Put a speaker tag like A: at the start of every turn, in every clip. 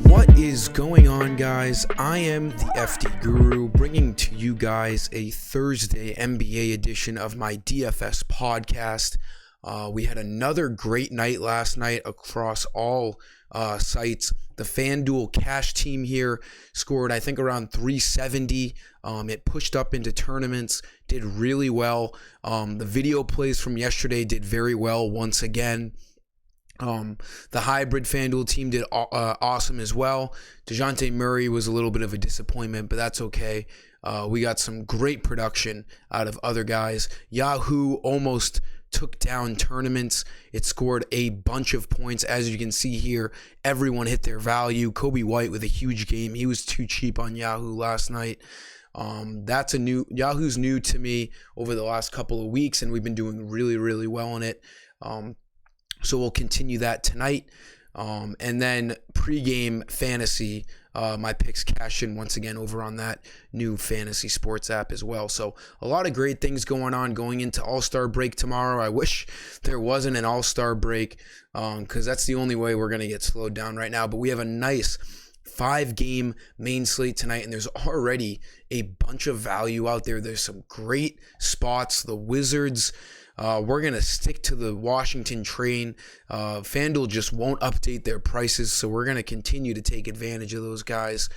A: What is going on, guys? I am the FD Guru, bringing to you guys a Thursday NBA edition of my DFS podcast. We had another great night last night across all sites. The FanDuel cash team here scored, I think, around 370. It pushed up into tournaments, did really well. The video plays from yesterday did very well once again. The hybrid FanDuel team did awesome as well. DeJounte Murray was a little bit of a disappointment, but that's okay. We got some great production out of other guys. Yahoo almost took down tournaments. It scored a bunch of points. As you can see here, everyone hit their value. Kobe White with a huge game. He was too cheap on Yahoo last night. Yahoo's new to me over the last couple of weeks, and we've been doing really, really well on it. So we'll continue that tonight. And then pregame fantasy, my picks cash in once again over on that new fantasy sports app as well. So a lot of great things going on going into All-Star break tomorrow. I wish there wasn't an All-Star break because that's the only way we're going to get slowed down right now. But we have a nice 5-game main slate tonight, and there's already a bunch of value out there. There's some great spots. The Wizards, we're going to stick to the Washington train. FanDuel just won't update their prices, so we're going to continue to take advantage of those guys.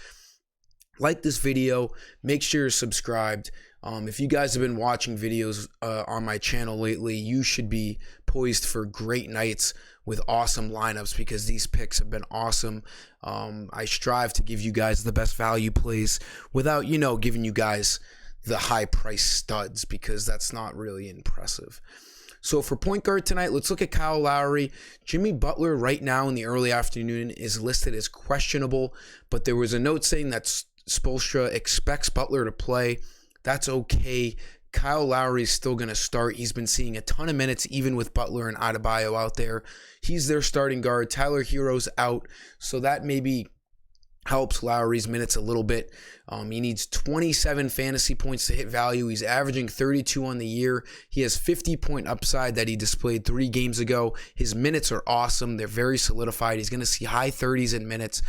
A: Like this video, make sure you're subscribed. If you guys have been watching videos on my channel lately, you should be poised for great nights with awesome lineups because these picks have been awesome. I strive to give you guys the best value plays without, giving you guys the high price studs because that's not really impressive. So for point guard tonight, let's look at Kyle Lowry. Jimmy Butler right now in the early afternoon is listed as questionable, but there was a note saying that Spoelstra expects Butler to play. That's okay. Kyle Lowry is still going to start. He's been seeing a ton of minutes even with Butler and Adebayo out there. He's their starting guard. Tyler Hero's out, so that maybe helps Lowry's minutes a little bit. He needs 27 fantasy points to hit value. He's averaging 32 on the year. He has 50-point upside that he displayed 3 games ago. His minutes are awesome. They're very solidified. He's going to see high 30s in minutes.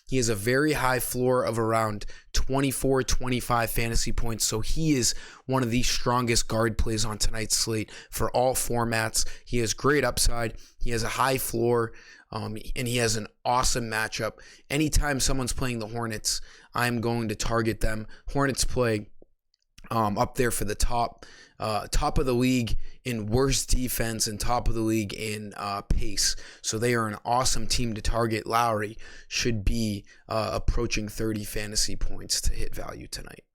A: He has a very high floor of around 24, 25 fantasy points. So he is one of the strongest guard plays on tonight's slate for all formats. He has great upside. He has a high floor. And he has an awesome matchup. Anytime someone's playing the Hornets, I'm going to target them. Hornets play up there for the top of the league in worst defense and top of the league in pace. So they are an awesome team to target. Lowry should be approaching 30 fantasy points to hit value tonight.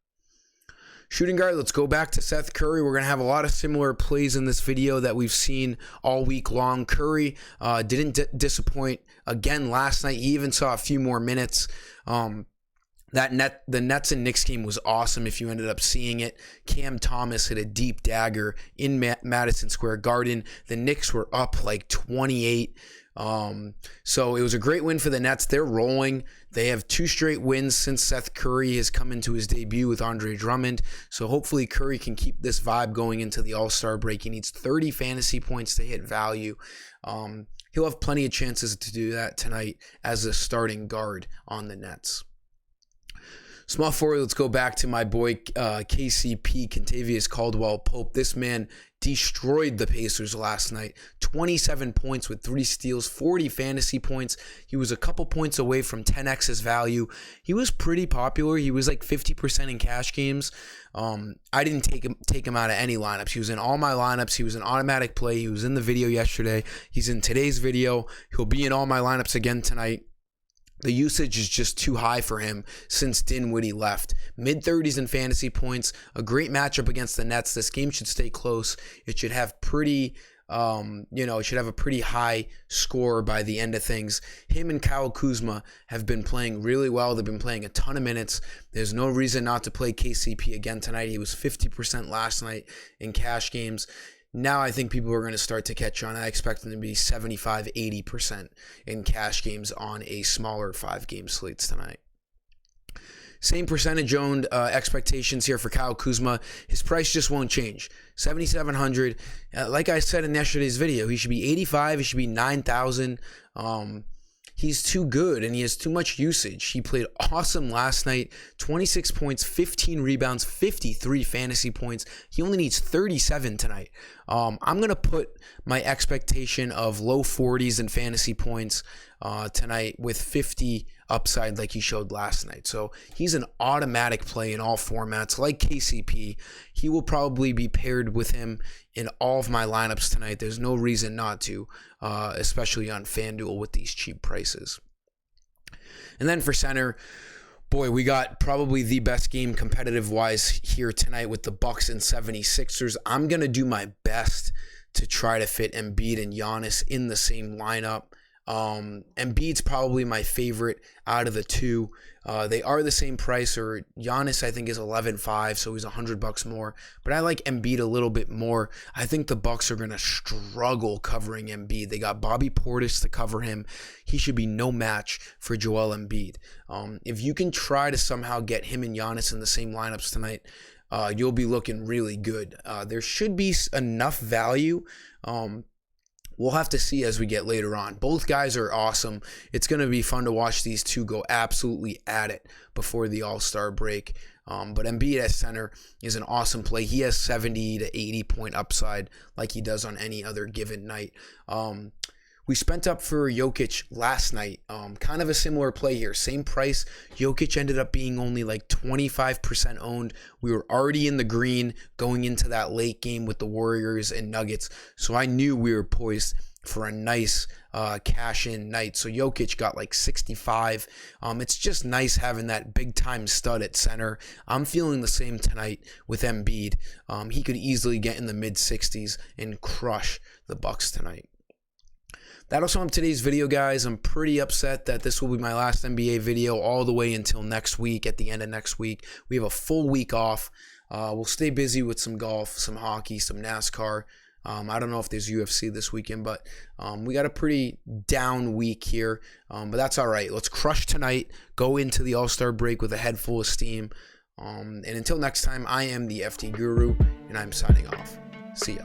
A: Shooting guard, let's go back to Seth Curry. We're going to have a lot of similar plays in this video that we've seen all week long. Curry didn't disappoint again last night. He even saw a few more minutes. The Nets and Knicks game was awesome if you ended up seeing it. Cam Thomas hit a deep dagger in Madison Square Garden. The Knicks were up like 28. So it was a great win for the Nets. They're rolling. They have 2 straight wins since Seth Curry has come into his debut with Andre Drummond. So hopefully Curry can keep this vibe going into the All-Star break. He needs 30 fantasy points to hit value. He'll have plenty of chances to do that tonight as a starting guard on the Nets. Small forward, let's go back to my boy KCP, Kentavious Caldwell-Pope. This man destroyed the Pacers last night. 27 points with 3 steals, 40 fantasy points. He was a couple points away from 10x his value. He was pretty popular. He was like 50% in cash games. I didn't take him out of any lineups. He was in all my lineups. He was an automatic play. He was in the video yesterday. He's in today's video. He'll be in all my lineups again tonight. The usage is just too high for him since Dinwiddie left. Mid-30s in fantasy points, a great matchup against the Nets. This game should stay close. It should have pretty, it should have a pretty high score by the end of things. Him and Kyle Kuzma have been playing really well. They've been playing a ton of minutes. There's no reason not to play KCP again tonight. He was 50% last night in cash games. Now I think people are going to start to catch on. I expect them to be 75, 80% in cash games on a smaller 5-game slates tonight. Same percentage owned expectations here for Kyle Kuzma. His price just won't change. 7,700. Like I said in yesterday's video, he should be 85. He should be 9,000. He's too good and he has too much usage. He played awesome last night. 26 points, 15 rebounds, 53 fantasy points. He only needs 37 tonight. I'm going to put my expectation of low 40s in fantasy points tonight with 50 upside like he showed last night. So he's an automatic play in all formats. Like KCP, he will probably be paired with him in all of my lineups tonight. There's no reason not to, especially on FanDuel with these cheap prices. And then for center, boy, we got probably the best game competitive-wise here tonight with the Bucks and 76ers. I'm going to do my best to try to fit Embiid and Giannis in the same lineup. Embiid's probably my favorite out of the two. They are the same price, or Giannis I think is 11.5, so he's $100 more. But I like Embiid a little bit more. I think the Bucks are gonna struggle covering Embiid. They got Bobby Portis to cover him. He should be no match for Joel Embiid. If you can try to somehow get him and Giannis in the same lineups tonight, you'll be looking really good. There should be enough value. We'll have to see as we get later on. Both guys are awesome. It's going to be fun to watch these two go absolutely at it before the All-Star break. But Embiid at center is an awesome play. He has 70 to 80 point upside like he does on any other given night. We spent up for Jokic last night. Kind of a similar play here. Same price. Jokic ended up being only like 25% owned. We were already in the green going into that late game with the Warriors and Nuggets. So I knew we were poised for a nice cash-in night. So Jokic got like 65. It's just nice having that big-time stud at center. I'm feeling the same tonight with Embiid. He could easily get in the mid-60s and crush the Bucks tonight. That'll sum up today's video, guys. I'm pretty upset that this will be my last NBA video all the way until next week. At the end of next week, we have a full week off. We'll stay busy with some golf, some hockey, some NASCAR. I don't know if there's UFC this weekend, but we got a pretty down week here. But that's all right. Let's crush tonight, go into the All-Star break with a head full of steam. And until next time, I am the FT Guru, and I'm signing off. See ya.